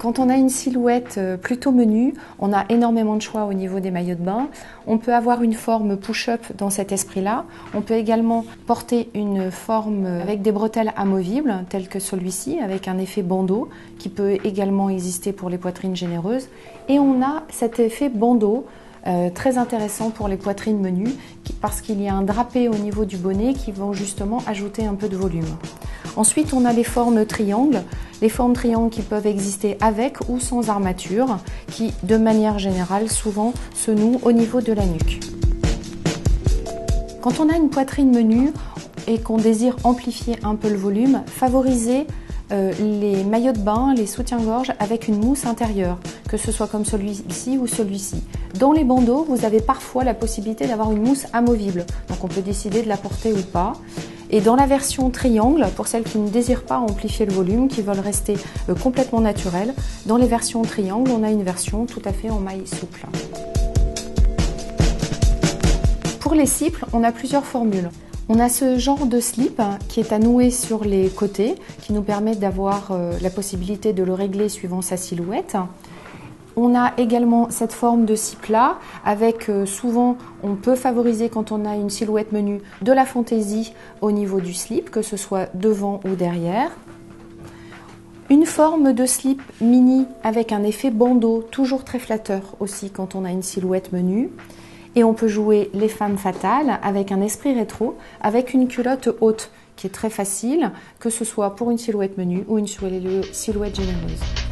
Quand on a une silhouette plutôt menue, on a énormément de choix au niveau des maillots de bain. On peut avoir une forme push-up dans cet esprit-là. On peut également porter une forme avec des bretelles amovibles, telles que celui-ci, avec un effet bandeau, qui peut également exister pour les poitrines généreuses. Et on a cet effet bandeau, très intéressant pour les poitrines menues, parce qu'il y a un drapé au niveau du bonnet qui vont justement ajouter un peu de volume. Ensuite, on a les formes triangles. Les formes triangles qui peuvent exister avec ou sans armature, qui, de manière générale, souvent se nouent au niveau de la nuque. Quand on a une poitrine menue et qu'on désire amplifier un peu le volume, favoriser les maillots de bain, les soutiens-gorge avec une mousse intérieure, que ce soit comme celui-ci ou celui-ci. Dans les bandeaux, vous avez parfois la possibilité d'avoir une mousse amovible, donc on peut décider de la porter ou pas. Et dans la version triangle, pour celles qui ne désirent pas amplifier le volume, qui veulent rester complètement naturelles, dans les versions triangle, on a une version tout à fait en maille souple. Pour les siples, on a plusieurs formules. On a ce genre de slip qui est à nouer sur les côtés, qui nous permet d'avoir la possibilité de le régler suivant sa silhouette. On a également cette forme de slip-là, avec souvent, on peut favoriser quand on a une silhouette menue de la fantaisie au niveau du slip, que ce soit devant ou derrière. Une forme de slip mini avec un effet bandeau, toujours très flatteur aussi quand on a une silhouette menue. Et on peut jouer les femmes fatales avec un esprit rétro, avec une culotte haute, qui est très facile, que ce soit pour une silhouette menue ou une silhouette généreuse.